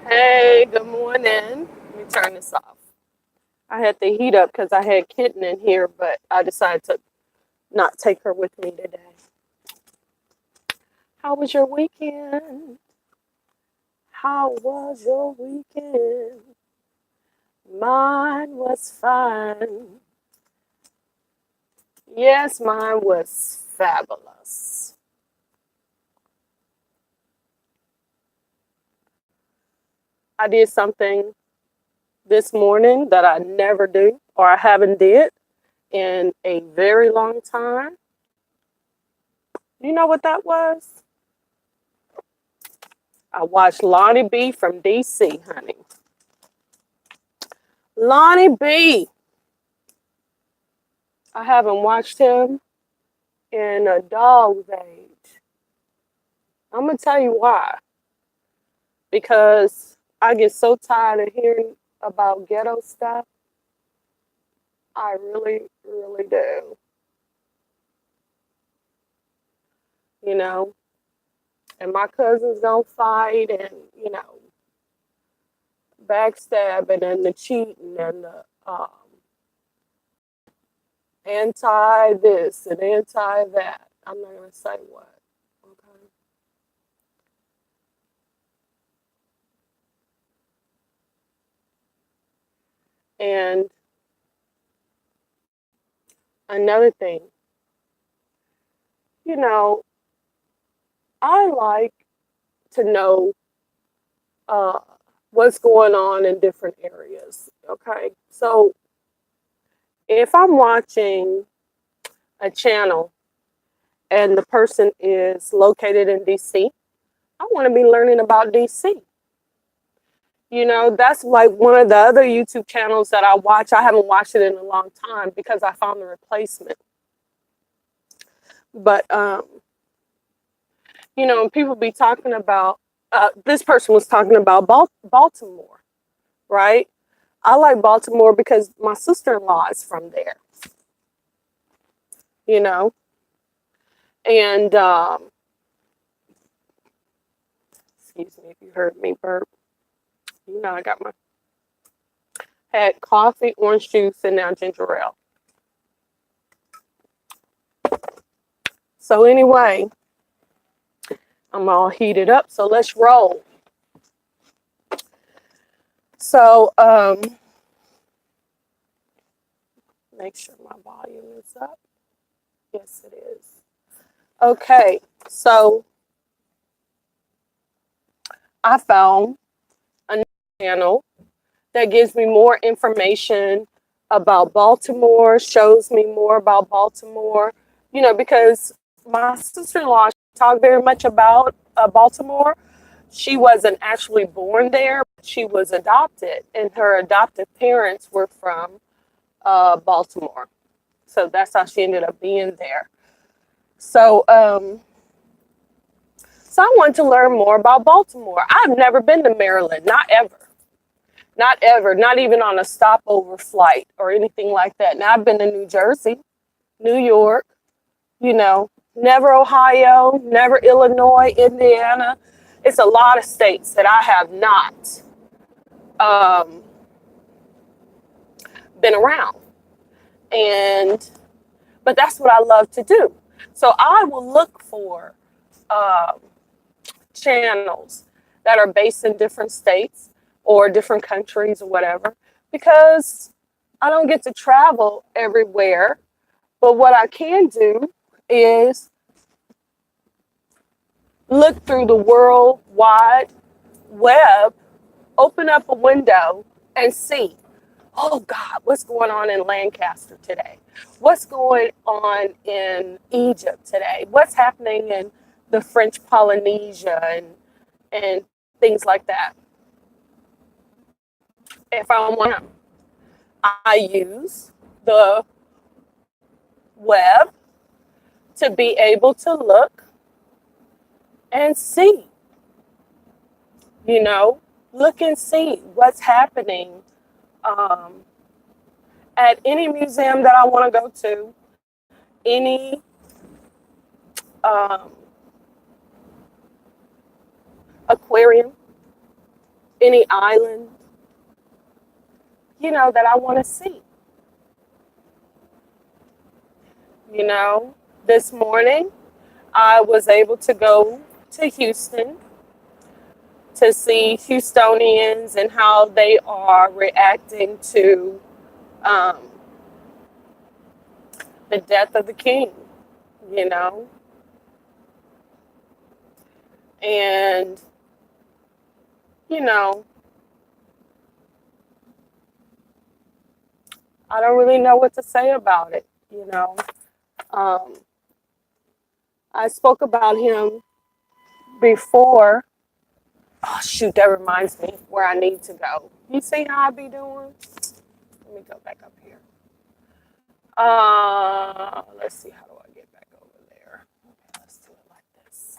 Hey, good morning. Let me turn this off. I had the heat up because I had Kitten in here, but I decided to not take her with me today. How was your weekend? How was your weekend? Mine was fine. Yes, mine was fabulous. I did something this morning that I never do or I haven't did in a very long time. You know what that was? I watched Lonnie B from DC, honey. Lonnie B. I haven't watched him in a dog's age. I'm going to tell you why. Because I get so tired of hearing about ghetto stuff. I really, really do. You know, and my cousins don't fight and, backstabbing and the cheating and the anti this and anti that. I'm not going to say what. Okay. And another thing, you know, I like to know uh, what's going on in different areas. Okay. So if I'm watching a channel and the person is located in DC, I want to be learning about DC. That's like one of the other YouTube channels that I watch. I haven't watched it in a long time because I found the replacement. But, people be talking about, this person was talking about Baltimore, right? I like Baltimore because my sister-in-law is from there, you know, and excuse me if you heard me burp. I got my had coffee, orange juice, and now ginger ale. So anyway, I'm all heated up. So let's roll. So make sure my volume is up. Yes, it is. Okay, so I found a new channel that gives me more information about Baltimore, shows me more about Baltimore, because my sister-in-law talked very much about Baltimore. She wasn't actually born there, but she was adopted, and her adoptive parents were from Baltimore. So that's how she ended up being there. So, so I wanted to learn more about Baltimore. I've never been to Maryland, not ever. Not ever, not even on a stopover flight or anything like that. Now I've been to New Jersey, New York, never Ohio, never Illinois, Indiana. It's a lot of states that I have not um, been around. And, but that's what I love to do. So I will look for um, channels that are based in different states or different countries or whatever, because I don't get to travel everywhere. But what I can do is look through the World Wide Web, open up a window and see, oh God, what's going on in Lancaster today? What's going on in Egypt today? What's happening in the French Polynesia and things like that. If I want, I use the web to be able to look and see, you know, look and see what's happening um, at any museum that I want to go to, any um, aquarium, any island, that I want to see. You know, this morning I was able to go to Houston to see Houstonians and how they are reacting to um, the death of the king, you know, and, you know, I don't really know what to say about it. Um, I spoke about him before. Oh, shoot, that reminds me where I need to go. You see how I be doing? Let me go back up here. Let's see, how do I get back over there? Okay, let's do it like this.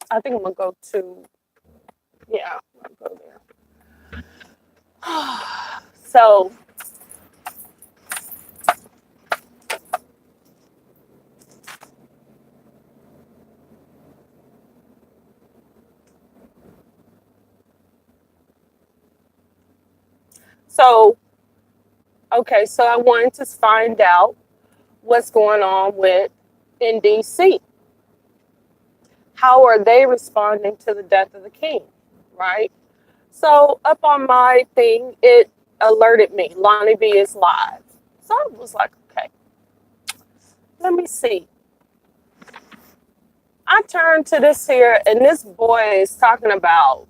I think I'm gonna go to, yeah, I'll go there. So, so, okay, so I wanted to find out what's going on with in DC. How are they responding to the death of the king, right? So up on my thing, it alerted me, Lonnie B is live. So I was like, okay, let me see. I turned to this here, and this boy is talking about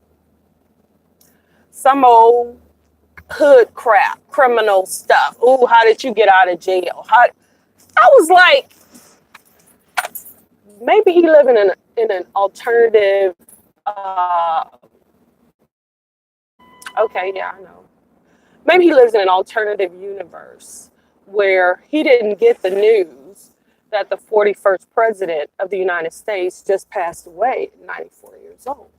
some old hood crap, criminal stuff. Ooh, how did you get out of jail? I was like, maybe he living in an alternative. Uh, okay, yeah, I know. Maybe he lives in an alternative universe where he didn't get the news that the 41st president of the United States just passed away at 94 years old.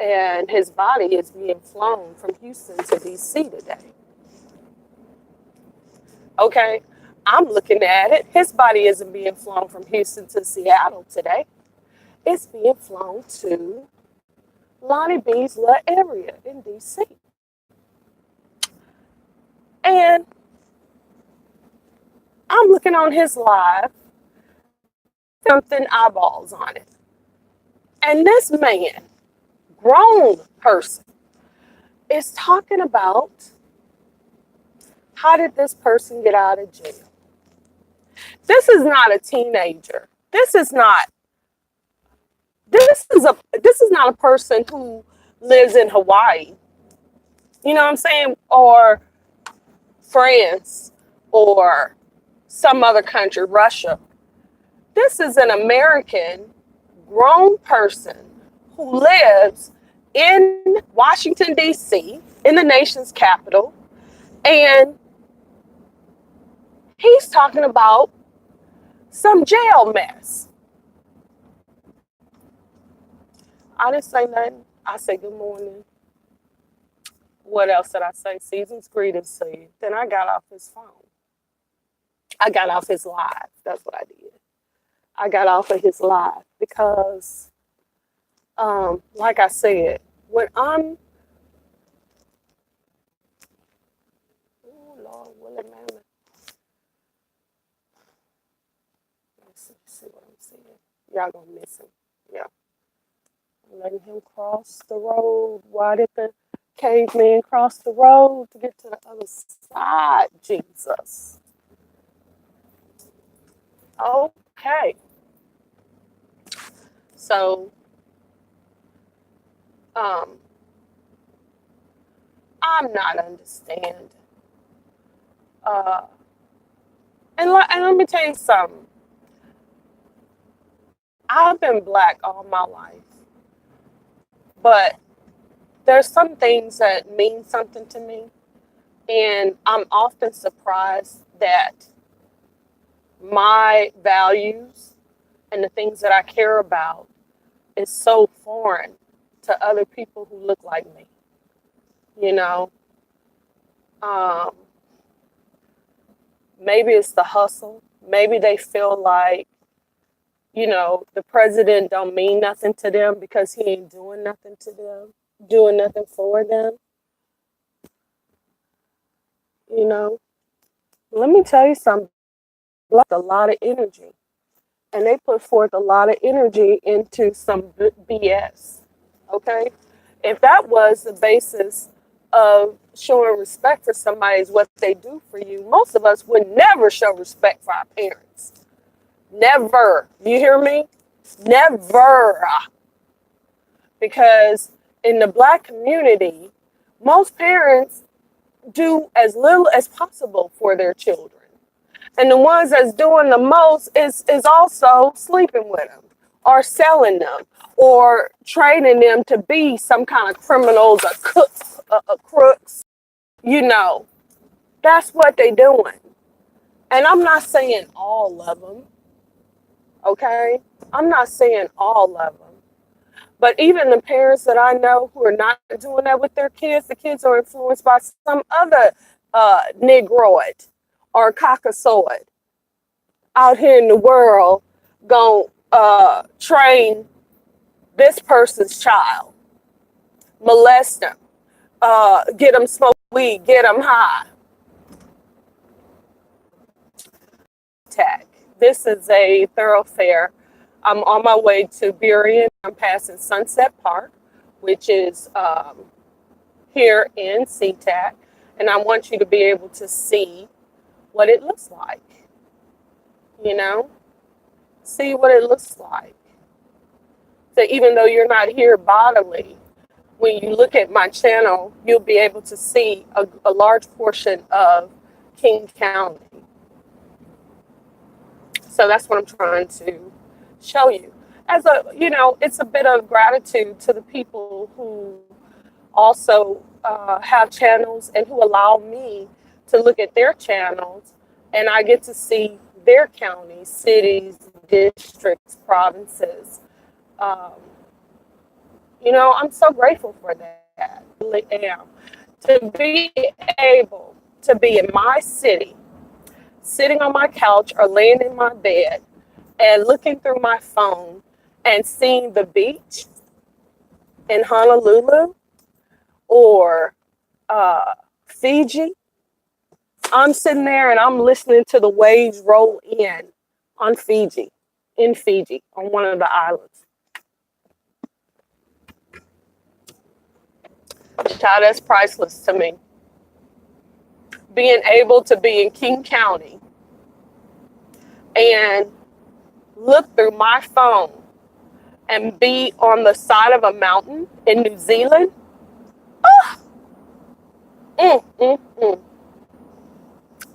And his body is being flown from Houston to DC today. Okay, I'm looking at it. His body isn't being flown from Houston to Seattle today. It's being flown to Lonnie B's little area in DC. And I'm looking on his live, something eyeballs on it. And this man, grown person, is talking about how did this person get out of jail? This is not a teenager. This is not a person who lives in Hawaii. You know what I'm saying? Or France or some other country, Russia. This is an American grown person who lives in Washington, D.C., in the nation's capital, and he's talking about some jail mess. I didn't say nothing. I said good morning. What else did I say? Season's greetings to you. Then I got off his phone. I got off his live. That's what I did. I got off of his live because, like I said, when I'm, oh Lord, Willie Mammoth. Let's see what I'm seeing. Y'all gonna miss him. Yeah. I'm letting him cross the road. Why did the caveman cross the road to get to the other side? Jesus. Okay. So, um, I'm not understanding. Uh, and let me tell you something. I've been black all my life, but there's some things that mean something to me, and I'm often surprised that my values and the things that I care about is so foreign to other people who look like me. You know, um, maybe it's the hustle. Maybe they feel like, The president don't mean nothing to them because he ain't doing nothing to them, doing nothing for them, you know. Let me tell you something, like a lot of energy. And they put forth a lot of energy into some BS. Okay? If that was the basis of showing respect for somebody is what they do for you, most of us would never show respect for our parents. Never. You hear me? Never. Because in the black community, most parents do as little as possible for their children. And the ones that's doing the most is also sleeping with them or selling them or training them to be some kind of criminals or cooks, crooks. You know, that's what they doing. And I'm not saying all of them, okay? I'm not saying all of them. But even the parents that I know who are not doing that with their kids, the kids are influenced by some other Negroid or Caucasoid out here in the world going train this person's child, molest them, get them smoke weed, get them high. Tech. This is a thoroughfare. I'm on my way to Burien. I'm passing Sunset Park, which is here in SeaTac, and I want you to be able to see what it looks like. You know, see what it looks like. So even though you're not here bodily, when you look at my channel, you'll be able to see a large portion of King County. So that's what I'm trying to show you. It's a bit of gratitude to the people who also have channels and who allow me to look at their channels, and I get to see their counties, cities, districts, provinces. Um, I'm so grateful for that. I really am. To be able to be in my city, sitting on my couch or laying in my bed and looking through my phone and seeing the beach in Honolulu or Fiji. I'm sitting there and I'm listening to the waves roll on Fiji, in Fiji, on one of the islands. Child, that's priceless to me. Being able to be in King County and look through my phone and be on the side of a mountain in New Zealand. Oh, mm, mm, mm.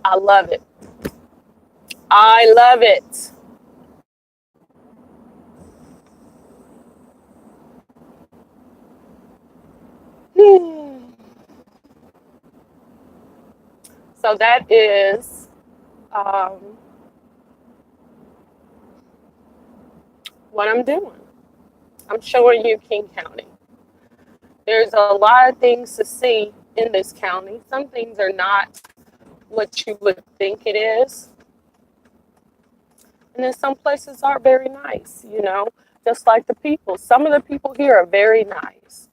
I love it. I love it. So that is um, what I'm doing. I'm showing you King County. There's a lot of things to see in this county. Some things are not what you would think it is. And then some places are very nice, just like the people. Some of the people here are very nice.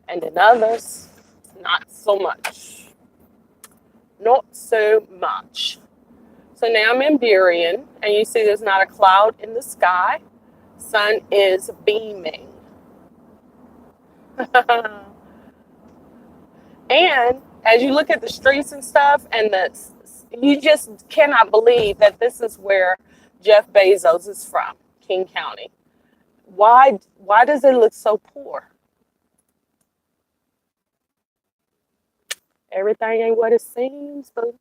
And then others, not so much. Not so much. So now I'm in Burien, and you see there's not a cloud in the sky. Sun is beaming. And as you look at the streets and stuff, you just cannot believe that this is where Jeff Bezos is from, King County. Why does it look so poor? Everything ain't what it seems, but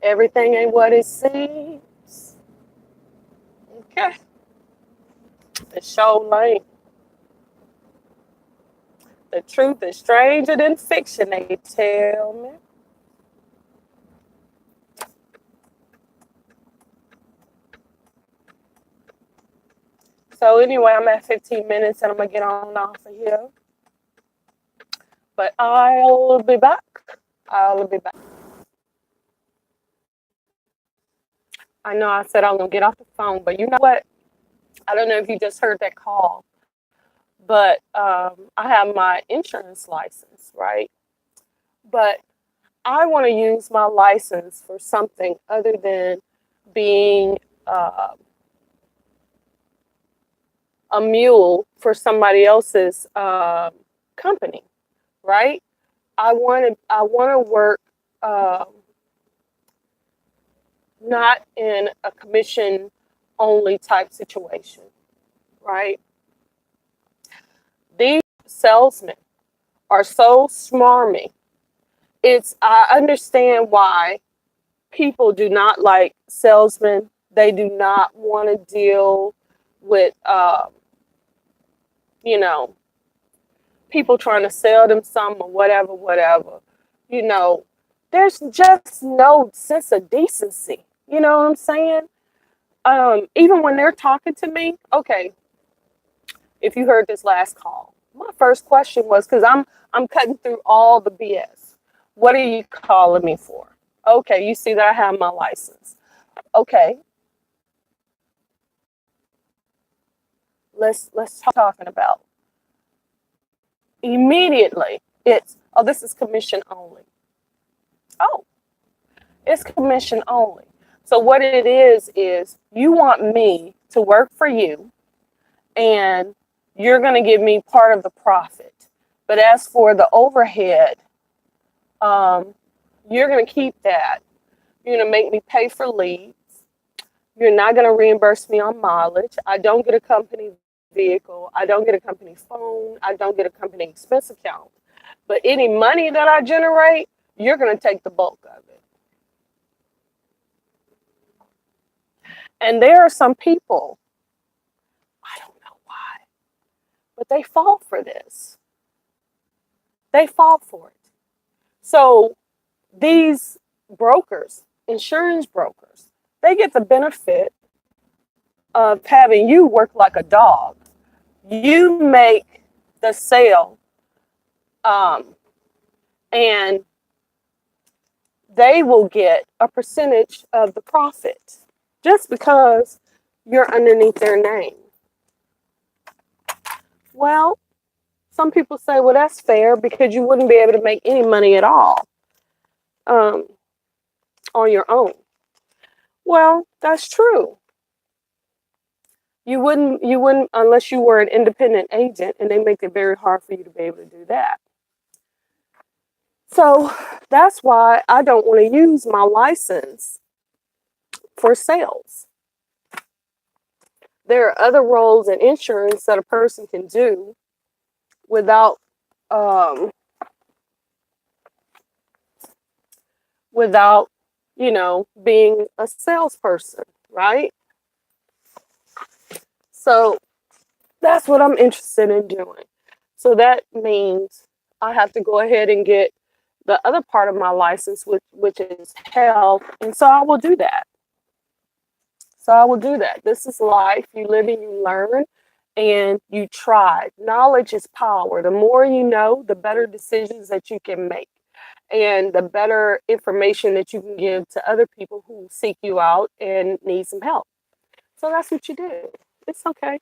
everything ain't what it seems. Okay. It sure ain't. The truth is stranger than fiction, they tell me. So anyway, I'm at 15 minutes and I'm gonna get on off of here. But I'll be back. I'll be back. I know I said I'm gonna get off the phone, but you know what? I don't know if you just heard that call, but I have my insurance license, right? But I want to use my license for something other than being uh, a mule for somebody else's company, right? I want to work um not in a commission only type situation, right? These salesmen are so smarmy. I understand why people do not like salesmen. They do not want to deal with, you know, people trying to sell them something or whatever, whatever. You know, there's just no sense of decency. You know what I'm saying? Even when they're talking to me, okay, if you heard this last call, my first question was because I'm cutting through all the BS. What are you calling me for? Okay, you see that I have my license. Okay, let's talking about immediately. It's this is commission only. Oh, it's commission only. So what it is you want me to work for you, and you're going to give me part of the profit. But as for the overhead, um, you're going to keep that. You're going to make me pay for leads. You're not going to reimburse me on mileage. I don't get a company vehicle. I don't get a company phone. I don't get a company expense account. But any money that I generate, you're going to take the bulk of it. And there are some people, I don't know why, but they fall for this. They fall for it. So these brokers, insurance brokers, they get the benefit of having you work like a dog. You make the sale, um, and they will get a percentage of the profit just because you're underneath their name. Well, some people say, well, that's fair because you wouldn't be able to make any money at all um, on your own. Well, that's true. You wouldn't unless you were an independent agent, and they make it very hard for you to be able to do that. So that's why I don't want to use my license for sales. There are other roles in insurance that a person can do without um, without being a salesperson, right? So that's what I'm interested in doing. So that means I have to go ahead and get the other part of my license, which is health, and so I will do that. So I will do that. This is life. You live and you learn, and you try. Knowledge is power. The more you know, the better decisions that you can make, and the better information that you can give to other people who seek you out and need some help. So that's what you do. It's okay.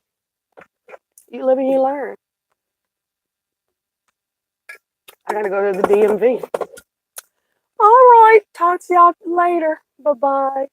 You live and you learn. I gotta go to the DMV. All right. Talk to y'all later. Bye bye.